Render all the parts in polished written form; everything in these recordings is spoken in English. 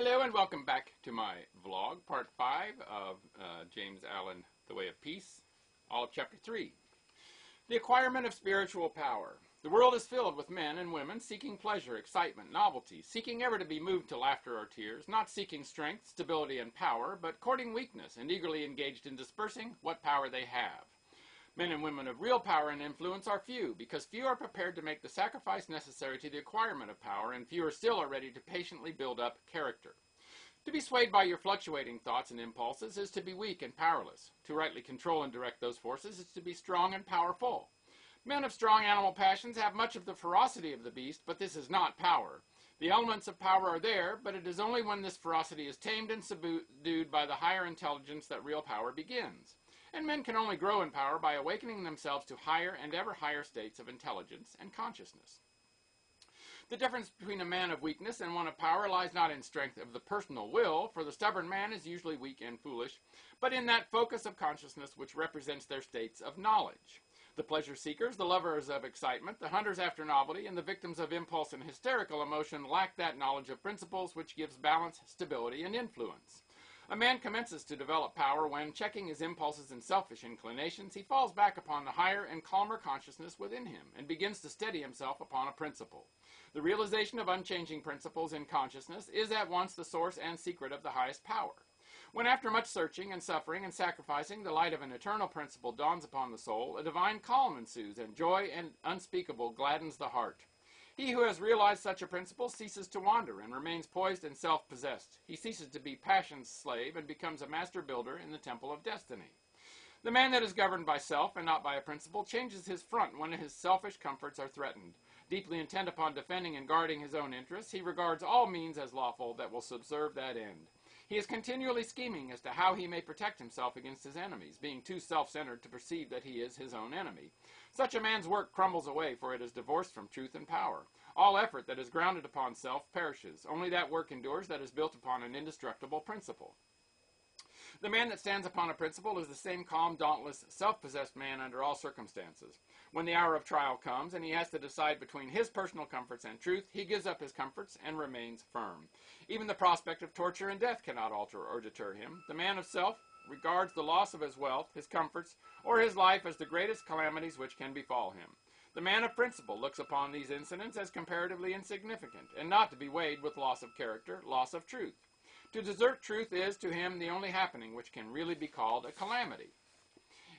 Hello and welcome back to my vlog, part 5 of James Allen, The Way of Peace, all of chapter 3. The acquirement of spiritual power. The world is filled with men and women seeking pleasure, excitement, novelty, seeking ever to be moved to laughter or tears, not seeking strength, stability, and power, but courting weakness and eagerly engaged in dispersing what power they have. Men and women of real power and influence are few, because few are prepared to make the sacrifice necessary to the acquirement of power, and fewer still are ready to patiently build up character. To be swayed by your fluctuating thoughts and impulses is to be weak and powerless. To rightly control and direct those forces is to be strong and powerful. Men of strong animal passions have much of the ferocity of the beast, but this is not power. The elements of power are there, but it is only when this ferocity is tamed and subdued by the higher intelligence that real power begins. And men can only grow in power by awakening themselves to higher and ever higher states of intelligence and consciousness. The difference between a man of weakness and one of power lies not in strength of the personal will, for the stubborn man is usually weak and foolish, but in that focus of consciousness which represents their states of knowledge. The pleasure seekers, the lovers of excitement, the hunters after novelty, and the victims of impulse and hysterical emotion lack that knowledge of principles which gives balance, stability, and influence. A man commences to develop power when, checking his impulses and selfish inclinations, he falls back upon the higher and calmer consciousness within him and begins to steady himself upon a principle. The realization of unchanging principles in consciousness is at once the source and secret of the highest power. When after much searching and suffering and sacrificing, the light of an eternal principle dawns upon the soul, a divine calm ensues, and joy and unspeakable gladdens the heart. He who has realized such a principle ceases to wander and remains poised and self-possessed. He ceases to be passion's slave and becomes a master builder in the temple of destiny. The man that is governed by self and not by a principle changes his front when his selfish comforts are threatened. Deeply intent upon defending and guarding his own interests, he regards all means as lawful that will subserve that end. He is continually scheming as to how he may protect himself against his enemies, being too self-centered to perceive that he is his own enemy. Such a man's work crumbles away, for it is divorced from truth and power. All effort that is grounded upon self perishes. Only that work endures that is built upon an indestructible principle. The man that stands upon a principle is the same calm, dauntless, self-possessed man under all circumstances. When the hour of trial comes and he has to decide between his personal comforts and truth, he gives up his comforts and remains firm. Even the prospect of torture and death cannot alter or deter him. The man of self regards the loss of his wealth, his comforts, or his life as the greatest calamities which can befall him. The man of principle looks upon these incidents as comparatively insignificant, and not to be weighed with loss of character, loss of truth. To desert truth is, to him, the only happening which can really be called a calamity.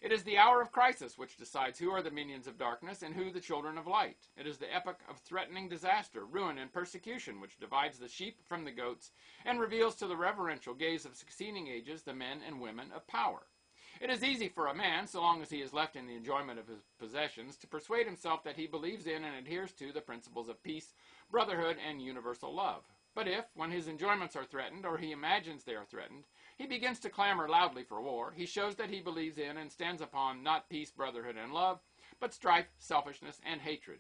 It is the hour of crisis which decides who are the minions of darkness and who the children of light. It is the epoch of threatening disaster, ruin, and persecution which divides the sheep from the goats and reveals to the reverential gaze of succeeding ages the men and women of power. It is easy for a man, so long as he is left in the enjoyment of his possessions, to persuade himself that he believes in and adheres to the principles of peace, brotherhood, and universal love. But if, when his enjoyments are threatened, or he imagines they are threatened, he begins to clamor loudly for war, he shows that he believes in and stands upon not peace, brotherhood, and love, but strife, selfishness, and hatred.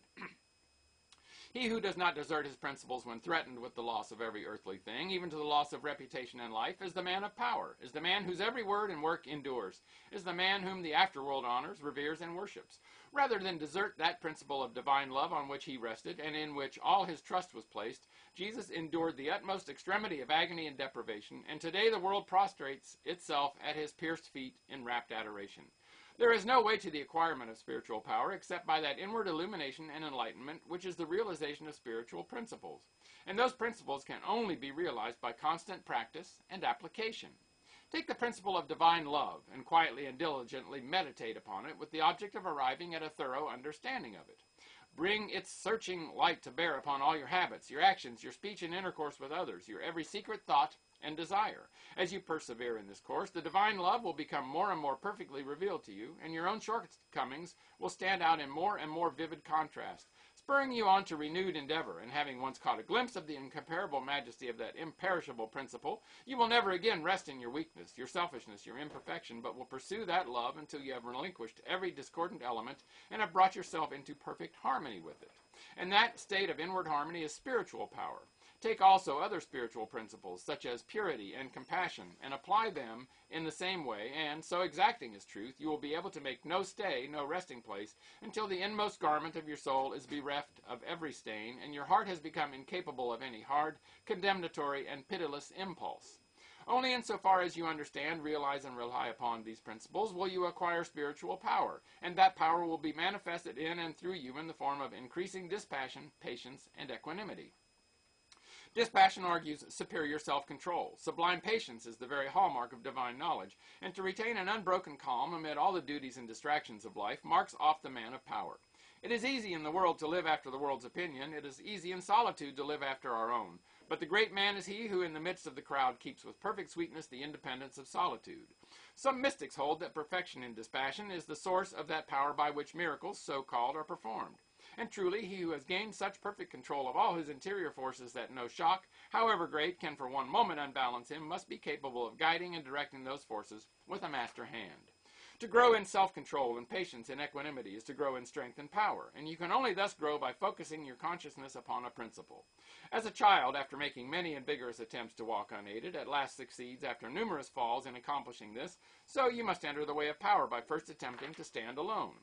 He who does not desert his principles when threatened with the loss of every earthly thing, even to the loss of reputation and life, is the man of power, is the man whose every word and work endures, is the man whom the afterworld honors, reveres, and worships. Rather than desert that principle of divine love on which he rested, and in which all his trust was placed, Jesus endured the utmost extremity of agony and deprivation, and today the world prostrates itself at his pierced feet in rapt adoration. There is no way to the acquirement of spiritual power except by that inward illumination and enlightenment which is the realization of spiritual principles. And those principles can only be realized by constant practice and application. Take the principle of divine love and quietly and diligently meditate upon it with the object of arriving at a thorough understanding of it. Bring its searching light to bear upon all your habits, your actions, your speech and intercourse with others, your every secret thought and desire. As you persevere in this course, the divine love will become more and more perfectly revealed to you, and your own shortcomings will stand out in more and more vivid contrast, spurring you on to renewed endeavor, and having once caught a glimpse of the incomparable majesty of that imperishable principle, you will never again rest in your weakness, your selfishness, your imperfection, but will pursue that love until you have relinquished every discordant element and have brought yourself into perfect harmony with it. And that state of inward harmony is spiritual power. Take also other spiritual principles, such as purity and compassion, and apply them in the same way, and, so exacting is truth, you will be able to make no stay, no resting place, until the inmost garment of your soul is bereft of every stain, and your heart has become incapable of any hard, condemnatory, and pitiless impulse. Only insofar as you understand, realize, and rely upon these principles will you acquire spiritual power, and that power will be manifested in and through you in the form of increasing dispassion, patience, and equanimity. Dispassion argues superior self-control. Sublime patience is the very hallmark of divine knowledge, and to retain an unbroken calm amid all the duties and distractions of life marks off the man of power. It is easy in the world to live after the world's opinion. It is easy in solitude to live after our own. But the great man is he who in the midst of the crowd keeps with perfect sweetness the independence of solitude. Some mystics hold that perfection in dispassion is the source of that power by which miracles, so-called, are performed. And truly, he who has gained such perfect control of all his interior forces that no shock, however great, can for one moment unbalance him, must be capable of guiding and directing those forces with a master hand. To grow in self-control and patience and equanimity is to grow in strength and power, and you can only thus grow by focusing your consciousness upon a principle. As a child, after making many and vigorous attempts to walk unaided, at last succeeds after numerous falls in accomplishing this, so you must enter the way of power by first attempting to stand alone.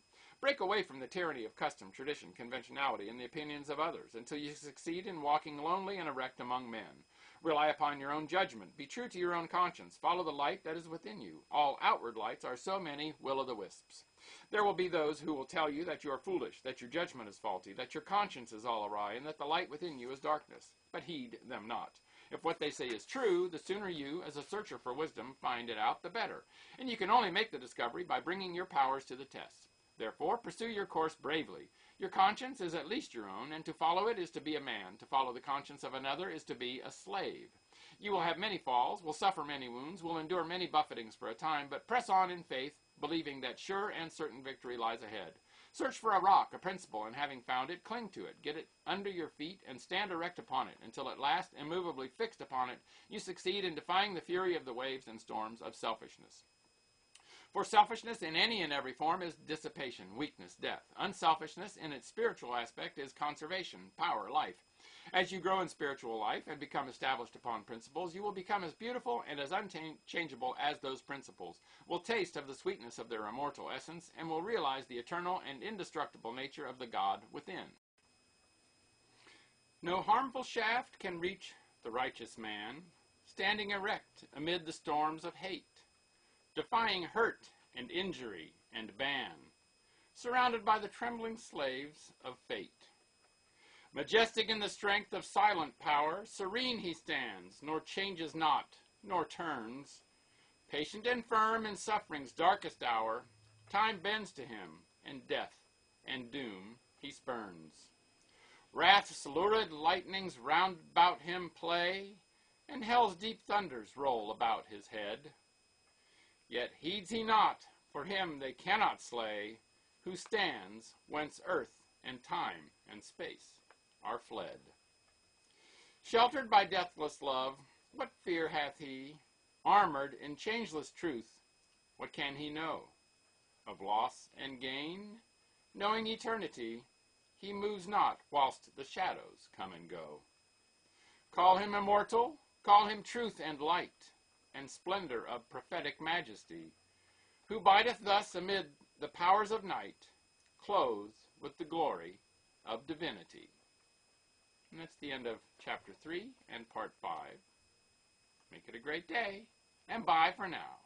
Break away from the tyranny of custom, tradition, conventionality, and the opinions of others, until you succeed in walking lonely and erect among men. Rely upon your own judgment. Be true to your own conscience. Follow the light that is within you. All outward lights are so many will-o'-the-wisps. There will be those who will tell you that you are foolish, that your judgment is faulty, that your conscience is all awry, and that the light within you is darkness. But heed them not. If what they say is true, the sooner you, as a searcher for wisdom, find it out, the better. And you can only make the discovery by bringing your powers to the test. Therefore, pursue your course bravely. Your conscience is at least your own, and to follow it is to be a man. To follow the conscience of another is to be a slave. You will have many falls, will suffer many wounds, will endure many buffetings for a time, but press on in faith, believing that sure and certain victory lies ahead. Search for a rock, a principle, and having found it, cling to it. Get it under your feet and stand erect upon it, until at last, immovably fixed upon it, you succeed in defying the fury of the waves and storms of selfishness. For selfishness in any and every form is dissipation, weakness, death. Unselfishness in its spiritual aspect is conservation, power, life. As you grow in spiritual life and become established upon principles, you will become as beautiful and as unchangeable as those principles, will taste of the sweetness of their immortal essence, and will realize the eternal and indestructible nature of the God within. No harmful shaft can reach the righteous man, standing erect amid the storms of hate, defying hurt and injury and ban, surrounded by the trembling slaves of fate. Majestic in the strength of silent power, serene he stands, nor changes not, nor turns. Patient and firm in suffering's darkest hour, time bends to him, and death and doom he spurns. Wrath's lurid lightnings round about him play, and hell's deep thunders roll about his head. Yet heeds he not, for him they cannot slay, who stands whence earth and time and space are fled. Sheltered by deathless love, what fear hath he? Armored in changeless truth, what can he know? Of loss and gain, knowing eternity, he moves not whilst the shadows come and go. Call him immortal, call him truth and light, and splendor of prophetic majesty, who bideth thus amid the powers of night, clothed with the glory of divinity. And that's the end of Chapter 3 and Part 5. Make it a great day, and bye for now.